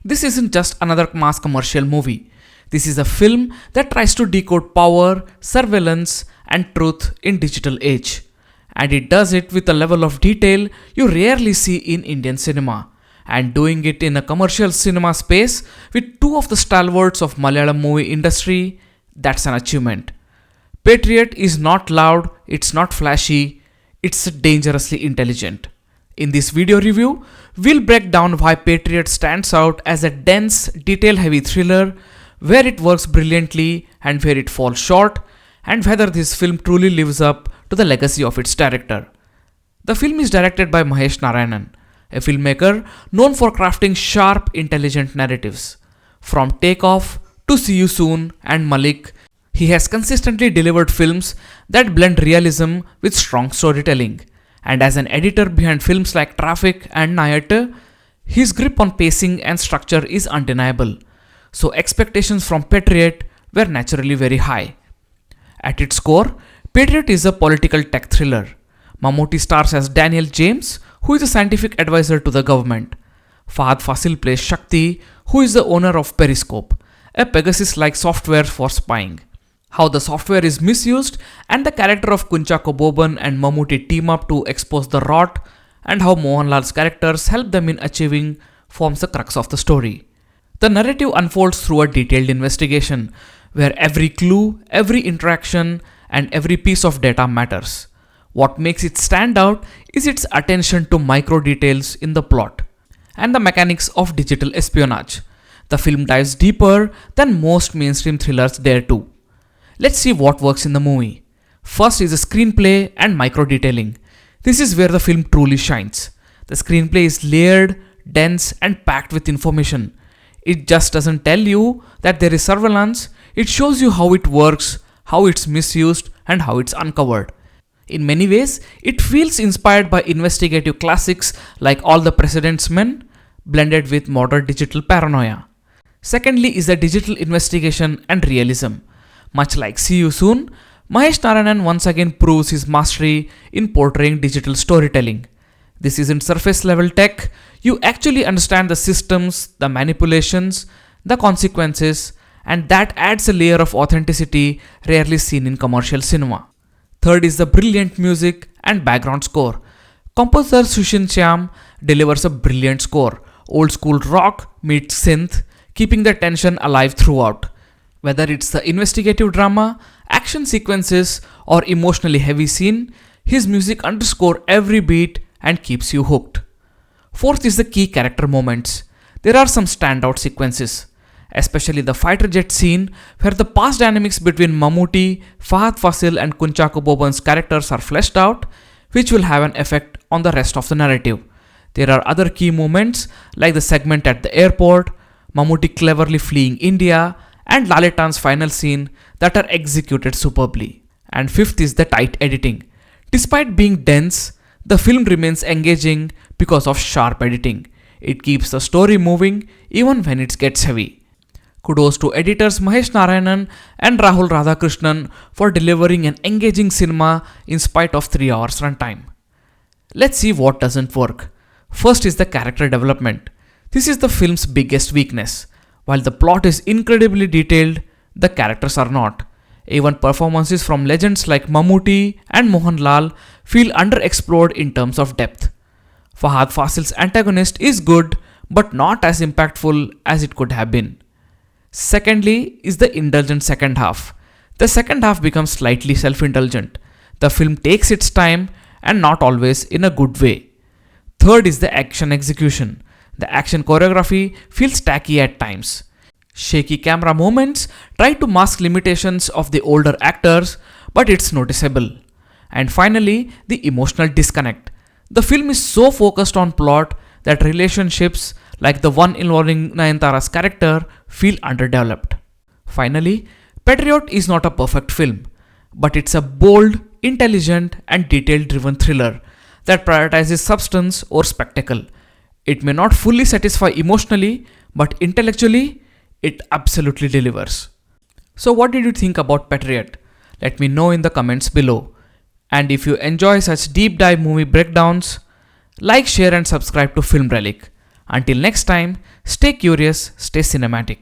This isn't just another mass commercial movie. This is a film that tries to decode power, surveillance, and truth in digital age. And it does it with a level of detail you rarely see in Indian cinema. And doing it in a commercial cinema space with two of the stalwarts of Malayalam movie industry, that's an achievement. Patriot is not loud, it's not flashy, it's dangerously intelligent. In this video review, we'll break down why Patriot stands out as a dense, detail-heavy thriller, where it works brilliantly and where it falls short, and whether this film truly lives up to the legacy of its director. The film is directed by Mahesh Narayanan, a filmmaker known for crafting sharp, intelligent narratives. From Takeoff to See You Soon and Malik, he has consistently delivered films that blend realism with strong storytelling. And as an editor behind films like Traffic and lNayantara, his grip on pacing and structure is undeniable. So expectations from Patriot were naturally very high. At its core, Patriot is a political tech thriller. Mammootty stars as Daniel James, who is a scientific advisor to the government. Fahadh plays Shakti, who is the owner of Periscope, a Pegasus-like software for spying. How the software is misused and the character of Kunchako Boban and Mammootty team up to expose the rot, and how Mohanlal's characters help them in achieving forms the crux of the story. The narrative unfolds through a detailed investigation, where every clue, every interaction, and every piece of data matters. What makes it stand out is its attention to micro details in the plot and the mechanics of digital espionage. The film dives deeper than most mainstream thrillers dare to. Let's see what works in the movie. First is the screenplay and micro detailing. This is where the film truly shines. The screenplay is layered, dense, and packed with information. It just doesn't tell you that there is surveillance, it shows you how it works, how it's misused, and how it's uncovered. In many ways, it feels inspired by investigative classics like All the President's Men, blended with modern digital paranoia. Secondly is the digital investigation and realism. Much like See You Soon, Mahesh Narayanan once again proves his mastery in portraying digital storytelling. This isn't surface level tech, you actually understand the systems, the manipulations, the consequences, and that adds a layer of authenticity rarely seen in commercial cinema. Third is the brilliant music and background score. Composer lSushin delivers a brilliant score, old school rock meets synth, keeping the tension alive throughout. Whether it's the investigative drama, action sequences, or emotionally heavy scene, his music underscores every beat and keeps you hooked. Fourth is the key character moments. There are some standout sequences, especially the fighter jet scene where the past dynamics between Mammootty, Fahadh and Kunchako Boban's characters are fleshed out, which will have an effect on the rest of the narrative. There are other key moments like the segment at the airport, Mammootty cleverly fleeing India, and Lalitan's final scene that are executed superbly. And fifth is the tight editing. Despite being dense, the film remains engaging because of sharp editing. It keeps the story moving even when it gets heavy. Kudos to editors Mahesh Narayanan and Rahul Radhakrishnan for delivering an engaging cinema in spite of 3 hours runtime. Let's see what doesn't work. First is the character development. This is the film's biggest weakness. While the plot is incredibly detailed, the characters are not. Even performances from legends like Mammootty and Mohanlal feel underexplored in terms of depth. Fahadh's antagonist is good, but not as impactful as it could have been. Secondly is the indulgent second half. The second half becomes slightly self-indulgent. The film takes its time and not always in a good way. Third is the action execution. The action choreography feels tacky at times. Shaky camera moments try to mask limitations of the older actors, but it's noticeable. And finally, the emotional disconnect. The film is so focused on plot that relationships, like the one involving lNayantara's character, feel underdeveloped. Finally, Patriot is not a perfect film, but it's a bold, intelligent, and detail-driven thriller that prioritizes substance or spectacle. It may not fully satisfy emotionally, but intellectually, it absolutely delivers. So what did you think about Patriot? Let me know in the comments below. And if you enjoy such deep dive movie breakdowns, like, share and subscribe to Film Relic. Until next time, stay curious, stay cinematic.